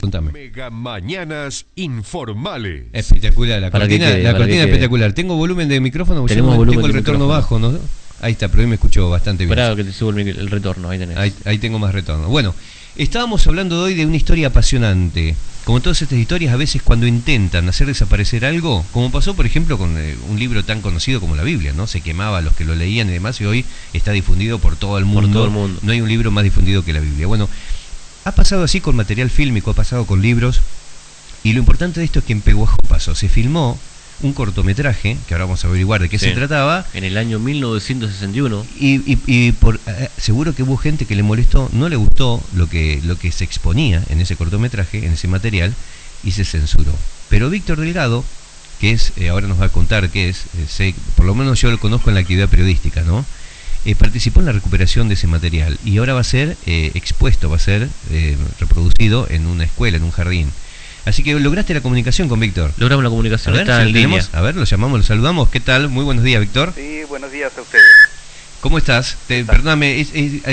Contame. Mega Mañanas Informales. Espectacular, la cortina espectacular. ¿Tengo volumen de micrófono? Tenemos volumen tengo el de retorno micrófono. bajo, ¿no? Ahí está, pero hoy me escucho bastante bien. Esperá que te subo el retorno, ahí tenés. Ahí tengo más retorno. Bueno, estábamos hablando hoy de una historia apasionante. Como todas estas historias, a veces cuando intentan hacer desaparecer algo, como pasó por ejemplo con un libro tan conocido como la Biblia, ¿no? Se quemaba a los que lo leían y demás, y hoy está difundido por todo el mundo. Por todo el mundo. No hay un libro más difundido que la Biblia. Bueno, ha pasado así con material fílmico, ha pasado con libros, y lo importante de esto es que en Peguajó pasó. Se filmó un cortometraje, que ahora vamos a averiguar de qué se trataba. En el año 1961. Y seguro que hubo gente que le molestó, no le gustó lo que se exponía en ese cortometraje, en ese material, y se censuró. Pero Víctor Delgado, que es, ahora nos va a contar qué es, por lo menos yo lo conozco en la actividad periodística, ¿no? Participó en la recuperación de ese material y ahora va a ser expuesto, va a ser reproducido en una escuela, en un jardín. Así que lograste la comunicación con Víctor. Logramos la comunicación, a ver, está en línea. A ver, lo llamamos, lo saludamos. ¿Qué tal? Muy buenos días, Víctor. Sí, buenos días a ustedes. ¿Cómo estás? Perdóname,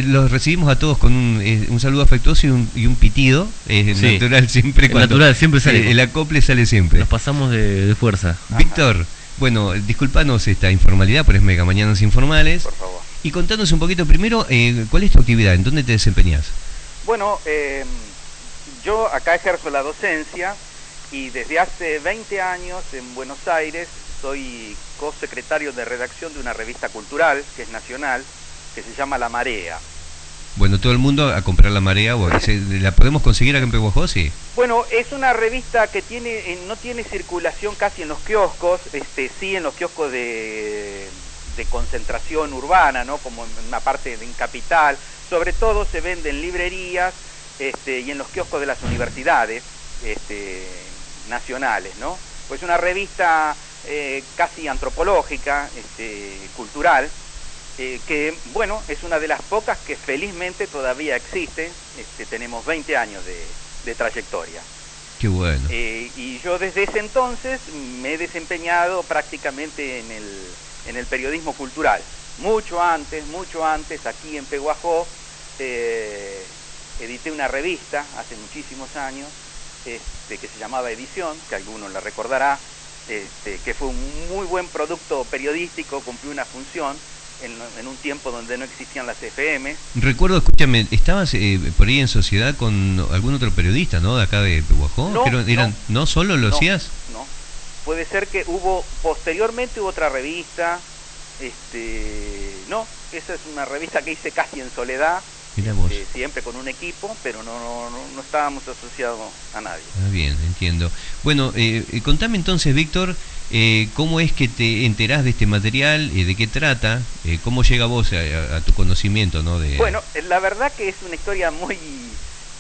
los recibimos a todos con un saludo afectuoso y un pitido. Es sí, natural siempre. Natural siempre sale. El acople sale siempre. Nos pasamos de fuerza. Víctor, bueno, disculpanos esta informalidad, pero es Mega Mañanas Informales. Por favor. Y contanos un poquito primero, ¿cuál es tu actividad? ¿En dónde te desempeñas? Bueno, yo acá ejerzo la docencia y desde hace 20 años en Buenos Aires soy co-secretario de redacción de una revista cultural que es nacional, que se llama La Marea. Bueno, todo el mundo a comprar La Marea, ¿la podemos conseguir acá en Peguajó? Sí. Bueno, es una revista que no tiene circulación casi en los kioscos, sí en los kioscos de concentración urbana, ¿no? Como en una parte en Capital. Sobre todo se vende en librerías y en los kioscos de las universidades nacionales, ¿no? Pues una revista casi antropológica, cultural, que, bueno, es una de las pocas que felizmente todavía existe. Tenemos 20 años de trayectoria. Qué bueno. Y yo desde ese entonces me he desempeñado prácticamente en el periodismo cultural. Mucho antes, aquí en Peguajó, edité una revista hace muchísimos años, que se llamaba Edición, que alguno la recordará, que fue un muy buen producto periodístico, cumplió una función en un tiempo donde no existían las FM. Recuerdo, escúchame, estabas por ahí en sociedad con algún otro periodista, ¿no? De acá de Peguajó. ¿No solo lo hacías? No, puede ser que posteriormente hubo otra revista, no, esa es una revista que hice casi en soledad, siempre con un equipo, pero no estábamos asociados a nadie. Bien, entiendo. Bueno, contame entonces, Víctor, ¿cómo es que te enterás de este material? ¿De qué trata? ¿Cómo llega vos a tu conocimiento, ¿no? Bueno, la verdad que es una historia muy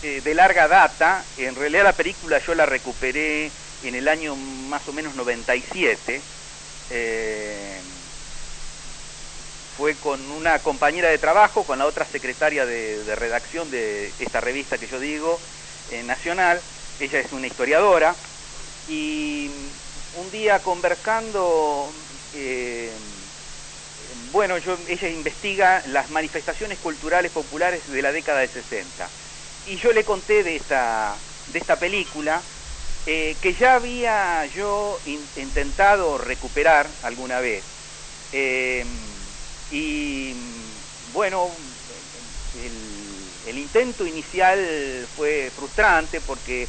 de larga data. En realidad la película yo la recuperé en el año más o menos 97. Fue con una compañera de trabajo, con la otra secretaria de redacción de esta revista que yo digo, nacional. Ella es una historiadora, y un día conversando, ella investiga las manifestaciones culturales populares de la década de 60. Y yo le conté de esta película, que ya había yo intentado recuperar alguna vez. Y bueno, el intento inicial fue frustrante porque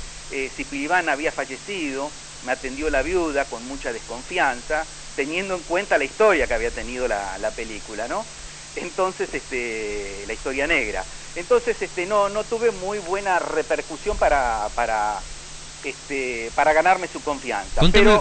Cipilibán había fallecido, me atendió la viuda con mucha desconfianza, teniendo en cuenta la historia que había tenido la película, ¿no? Entonces, la historia negra. Entonces, no tuve muy buena repercusión para ganarme su confianza. Contame,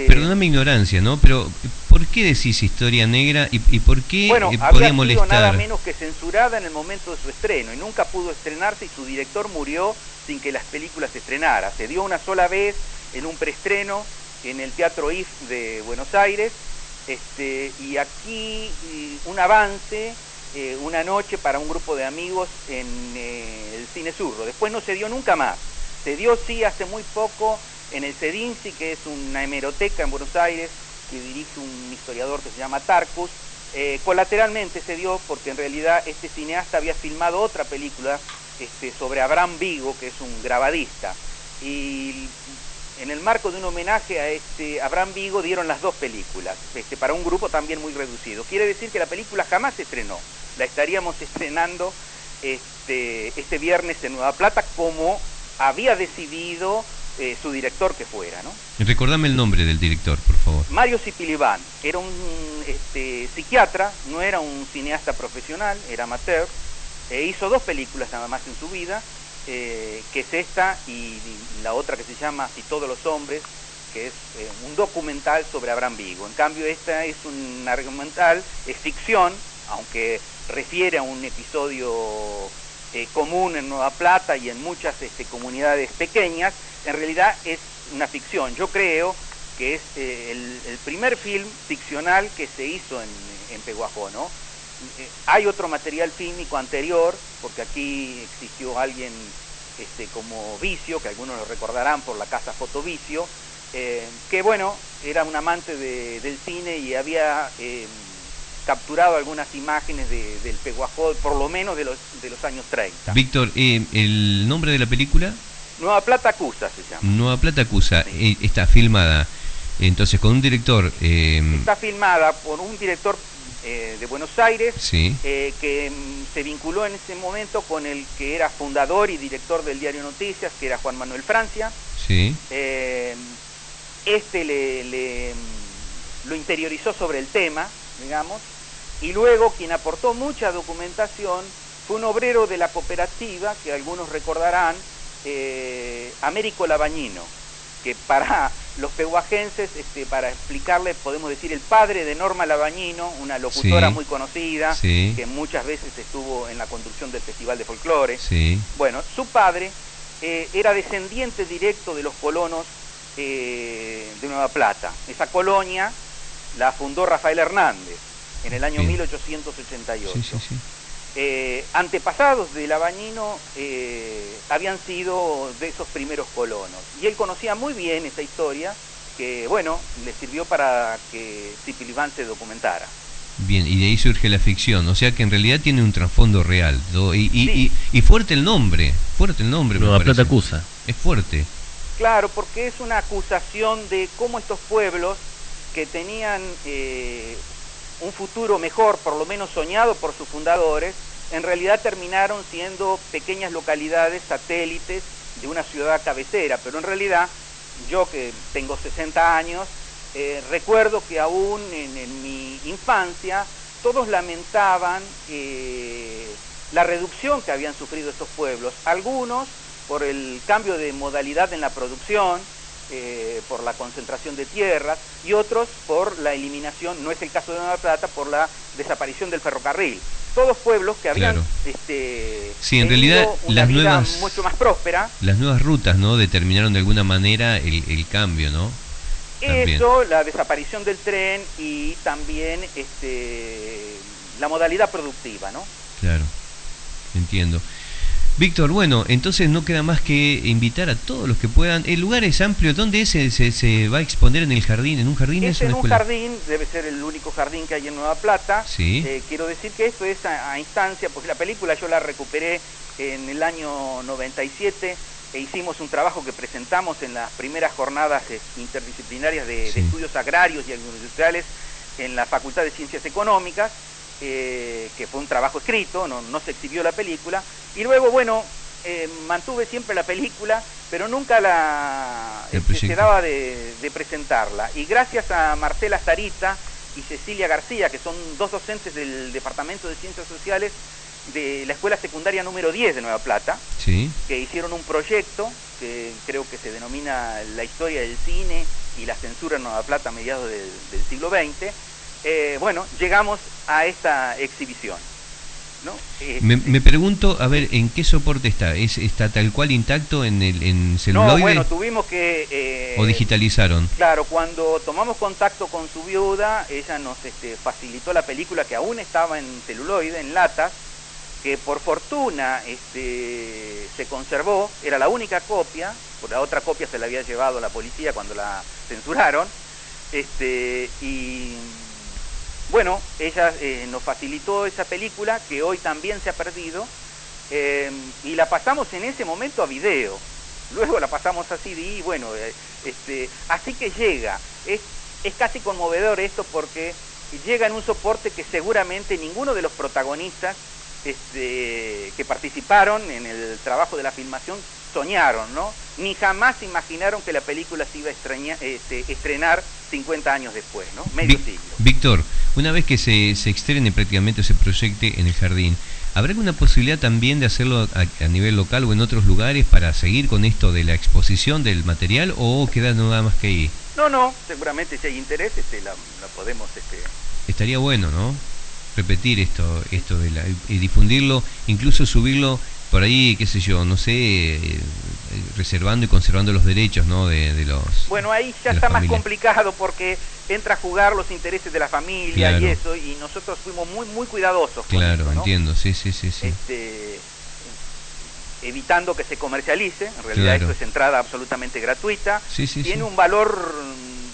perdona mi ignorancia, ¿no? Pero ¿por qué decís historia negra y por qué podía molestar? Sido nada menos que censurada en el momento de su estreno y nunca pudo estrenarse, y su director murió sin que las películas se estrenaran. Se dio una sola vez en un preestreno en el Teatro IF de Buenos Aires, y aquí un avance, una noche para un grupo de amigos en el Cine Surro. Después no se dio nunca más. Se dio sí hace muy poco en el CEDINCI, que es una hemeroteca en Buenos Aires, que dirige un historiador que se llama Tarcus. Colateralmente se dio porque en realidad este cineasta había filmado otra película sobre Abraham Vigo, que es un grabadista. y en el marco de un homenaje a Abraham Vigo dieron las dos películas, para un grupo también muy reducido. Quiere decir que la película jamás se estrenó, la estaríamos estrenando este viernes en Nueva Plata, como había decidido su director que fuera, ¿no? Recordame el nombre del director, por favor. Mario Cipilibán era un psiquiatra, no era un cineasta profesional, era amateur, hizo dos películas nada más en su vida, que es esta y la otra que se llama Si todos los hombres, que es un documental sobre Abraham Vigo. En cambio esta es un argumental, es ficción, aunque refiere a un episodio común en Nueva Plata y en muchas comunidades pequeñas. En realidad es una ficción. Yo creo que es el primer film ficcional que se hizo en Pehuajó, ¿no? Hay otro material fílmico anterior, porque aquí existió alguien como Vicio, que algunos lo recordarán por la casa Fotovicio, que bueno, era un amante del cine y había capturado algunas imágenes del Pehuajó, por lo menos de los años 30. Víctor, ¿el nombre de la película? Nueva Plata Acusa se llama. Nueva Plata Acusa, Sí. Está filmada entonces con un director... Está filmada por un director de Buenos Aires, sí, que se vinculó en ese momento con el que era fundador y director del diario Noticias, que era Juan Manuel Francia. sí, Lo interiorizó sobre el tema, digamos, y luego quien aportó mucha documentación fue un obrero de la cooperativa, que algunos recordarán, Américo Labañino, que para los pehuajenses, para explicarle, podemos decir el padre de Norma Labañino, una locutora sí, muy conocida, sí, que muchas veces estuvo en la conducción del Festival de Folclore. sí, Bueno, su padre era descendiente directo de los colonos de Nueva Plata. Esa colonia la fundó Rafael Hernández en el año bien, 1888. sí, sí, sí. Antepasados de Labañino habían sido de esos primeros colonos, y él conocía muy bien esa historia, que bueno, le sirvió para que Cipilibán se documentara. Bien, y de ahí surge la ficción, o sea que en realidad tiene un trasfondo real, Sí. y fuerte el nombre, me Nueva parece. Plata Acusa. Es fuerte. Claro, porque es una acusación de cómo estos pueblos que tenían un futuro mejor, por lo menos soñado por sus fundadores, en realidad terminaron siendo pequeñas localidades satélites de una ciudad cabecera. Pero en realidad, yo que tengo 60 años, recuerdo que aún en mi infancia todos lamentaban la reducción que habían sufrido estos pueblos, algunos por el cambio de modalidad en la producción, por la concentración de tierras, y otros por la eliminación, no es el caso de Nueva Plata, por la desaparición del ferrocarril. Todos pueblos que habían Claro. Sí, en tenido realidad una las vida nuevas, mucho más próspera. las nuevas rutas, ¿no? Determinaron de alguna manera el cambio, ¿no? También. Eso, la desaparición del tren y también la modalidad productiva, ¿no? Claro, entiendo. Víctor, bueno, entonces no queda más que invitar a todos los que puedan. El lugar es amplio. ¿Dónde es? ¿Se va a exponer en el jardín? ¿En un jardín? Es ¿Es una en un escuela? jardín, debe ser el único jardín que hay en Nueva Plata. Sí. Quiero decir que esto es a instancia, porque la película yo la recuperé en el año 97 e hicimos un trabajo que presentamos en las primeras jornadas interdisciplinarias de estudios agrarios y agroindustriales en la Facultad de Ciencias Económicas, que fue un trabajo escrito, no se exhibió la película, y luego, bueno, mantuve siempre la película, pero nunca se daba de presentarla, y gracias a Marcela Sarita y Cecilia García, que son dos docentes del Departamento de Ciencias Sociales de la Escuela Secundaria número 10 de Nueva Plata, Sí. que hicieron un proyecto que creo que se denomina La historia del cine y la censura en Nueva Plata a mediados del siglo XX. Bueno, llegamos a esta exhibición, ¿no? Me pregunto, a ver, ¿en qué soporte está? ¿Está tal cual intacto en celuloide? No, bueno, tuvimos que... ¿O digitalizaron? Claro, cuando tomamos contacto con su viuda, ella nos facilitó la película, que aún estaba en celuloide, en latas, que por fortuna se conservó, era la única copia, por la otra copia se la había llevado la policía cuando la censuraron, y bueno, ella nos facilitó esa película, que hoy también se ha perdido, y la pasamos en ese momento a video. luego la pasamos a CD y bueno, así que llega. Es casi conmovedor esto porque llega en un soporte que seguramente ninguno de los protagonistas que participaron en el trabajo de la filmación soñaron, ¿no? Ni jamás imaginaron que la película se iba a estrenar 50 años después, ¿no? Medio siglo. Víctor, una vez que se estrene prácticamente, se proyecte en el Jardín, ¿habrá alguna posibilidad también de hacerlo a nivel local o en otros lugares para seguir con esto de la exposición del material, o queda nada más que ahí? No, seguramente si hay interés la podemos... Estaría bueno, ¿no? Repetir esto de y difundirlo, incluso subirlo por ahí, qué sé yo, no sé, reservando y conservando los derechos, ¿no? De los... Bueno, ahí ya está más complicado porque entra a jugar los intereses de la familia, claro, y eso, y nosotros fuimos muy cuidadosos. Claro, con eso, ¿no? Entiendo, sí. Evitando que se comercialice, en realidad, claro, esto es entrada absolutamente gratuita, tiene un valor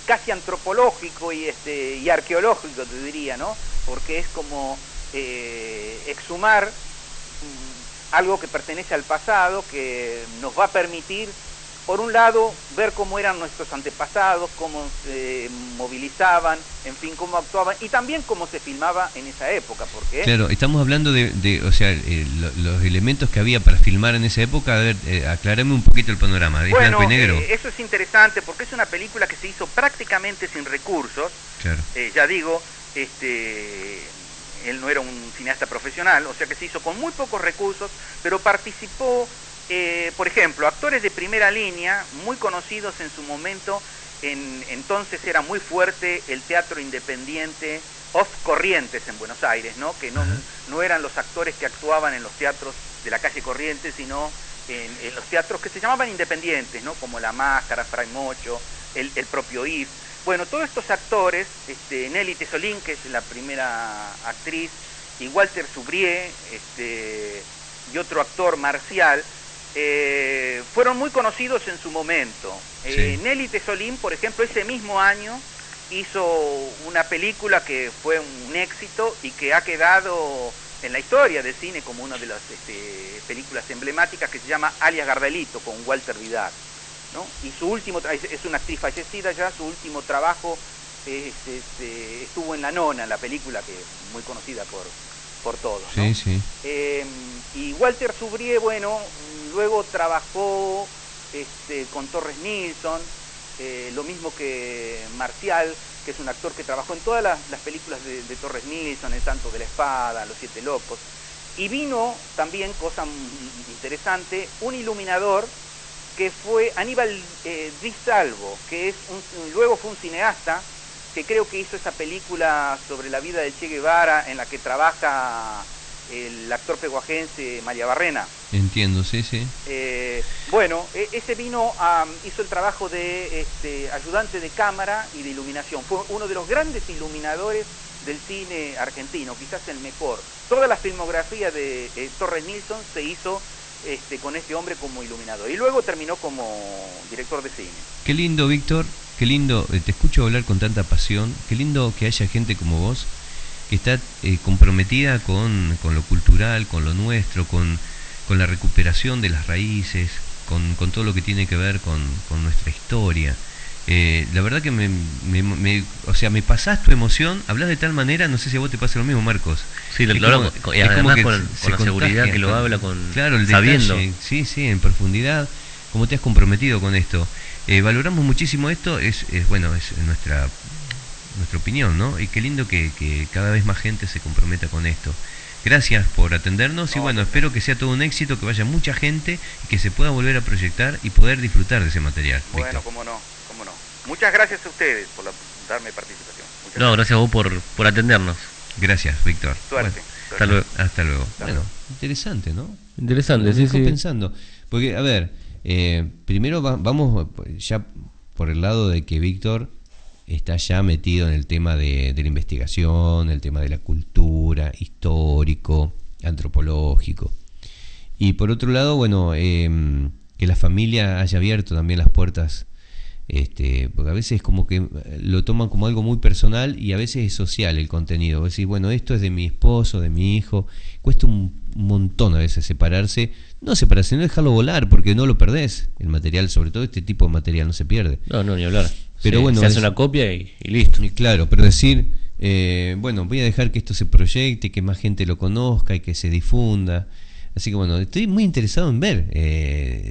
casi antropológico y arqueológico, te diría, ¿no? Porque es como exhumar algo que pertenece al pasado, que nos va a permitir, por un lado, ver cómo eran nuestros antepasados, cómo se movilizaban, en fin, cómo actuaban, y también cómo se filmaba en esa época, porque... Claro, estamos hablando o sea, los elementos que había para filmar en esa época. A ver, aclarame un poquito el panorama, ¿es blanco y negro? Eso es interesante, porque es una película que se hizo prácticamente sin recursos, claro. Ya digo, él no era un cineasta profesional, o sea que se hizo con muy pocos recursos, pero participó, por ejemplo, actores de primera línea, muy conocidos en su momento. Entonces era muy fuerte el teatro independiente off Corrientes en Buenos Aires, ¿no? Que no eran los actores que actuaban en los teatros de la calle Corrientes, sino en los teatros que se llamaban independientes, ¿no? Como La Máscara, Fray Mocho, el propio IF. Bueno, todos estos actores, Nelly Tesolín, que es la primera actriz, y Walter Subrié, y otro actor, Marcial, fueron muy conocidos en su momento. Sí. Nelly Tesolín, por ejemplo, ese mismo año hizo una película que fue un éxito y que ha quedado en la historia del cine como una de las películas emblemáticas, que se llama Alias Gardelito, con Walter Vidal, ¿no? Y su último, es una actriz fallecida ya, su último trabajo estuvo en La Nona, la película que es muy conocida por todos, ¿no? Sí. Y Walter Subrié, bueno, luego trabajó con Torres Nilsson, lo mismo que Marcial, que es un actor que trabajó en todas las películas de Torres Nilsson, El Santo de la Espada, Los Siete Locos. Y vino también, cosa interesante, un iluminador que fue Aníbal Di Salvo, que luego fue un cineasta, que creo que hizo esa película sobre la vida del Che Guevara, en la que trabaja el actor peguajense María Barrena. Entiendo, sí. Bueno, ese hizo el trabajo de ayudante de cámara y de iluminación. Fue uno de los grandes iluminadores del cine argentino, quizás el mejor. Toda la filmografía de Torres Nilsson se hizo con este hombre como iluminador. Y luego terminó como director de cine. Qué lindo, Víctor, qué lindo, te escucho hablar con tanta pasión. Qué lindo que haya gente como vos, que está comprometida con lo cultural, con lo nuestro, con la recuperación de las raíces, con todo lo que tiene que ver con nuestra historia. La verdad que me pasás tu emoción, hablas de tal manera, no sé si a vos te pasa lo mismo, Marcos. Sí, lo habla y además con la seguridad que lo habla, claro, el sabiendo. Detalle, sí, en profundidad, cómo te has comprometido con esto. Valoramos muchísimo esto, es nuestra opinión, ¿no? Y qué lindo que cada vez más gente se comprometa con esto. Gracias por atendernos y bueno, espero que sea todo un éxito, que vaya mucha gente y que se pueda volver a proyectar y poder disfrutar de ese material. Bueno, Víctor. cómo no. Muchas gracias a ustedes por darme participación. Gracias a vos por atendernos. Gracias, Víctor. Suerte. Bueno, hasta luego. Bueno, interesante, ¿no? Interesante, sí. Pensando, porque, a ver, primero vamos ya por el lado de que Víctor está ya metido en el tema de la investigación, el tema de la cultura, histórico, antropológico. Y por otro lado, bueno, que la familia haya abierto también las puertas Porque a veces es como que lo toman como algo muy personal y a veces es social el contenido. Vos decís, bueno, esto es de mi esposo, de mi hijo. Cuesta un montón a veces separarse. No separarse, sino dejarlo volar, porque no lo perdés. El material, sobre todo este tipo de material, no se pierde. No, ni hablar. Pero bueno, se hace una copia y listo. Y claro, pero decir, bueno, voy a dejar que esto se proyecte, que más gente lo conozca y que se difunda. Así que bueno, estoy muy interesado en ver.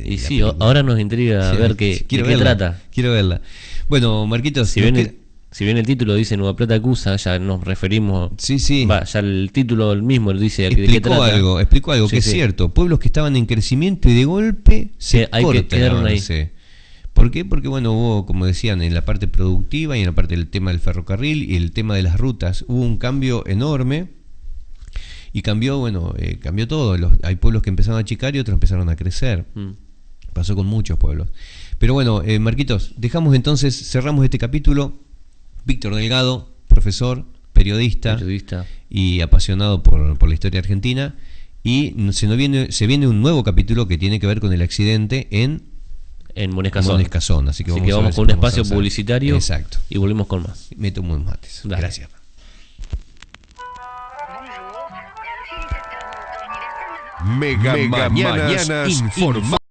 Y sí, ahora nos intriga ver de qué trata. Quiero verla. Bueno, Marquitos, si bien el título dice Nueva Plata acusa, ya nos referimos. Sí. Ya el título mismo dice de qué trata. Explicó algo que es cierto. Pueblos que estaban en crecimiento y de golpe se cortan el avance. ¿Por qué? Porque bueno, hubo, como decían, en la parte productiva y en la parte del tema del ferrocarril y el tema de las rutas, hubo un cambio enorme. Y cambió todo. Hay pueblos que empezaron a achicar y otros empezaron a crecer. Pasó con muchos pueblos. Pero bueno, Marquitos, cerramos este capítulo. Víctor Delgado, profesor, periodista y apasionado por la historia argentina. Y se viene un nuevo capítulo que tiene que ver con el accidente en Monescazón. Así que vamos con un espacio publicitario. Exacto. Y volvemos con más. Me tomo unos mates. Dale. Gracias. Mega Mañanas Informales.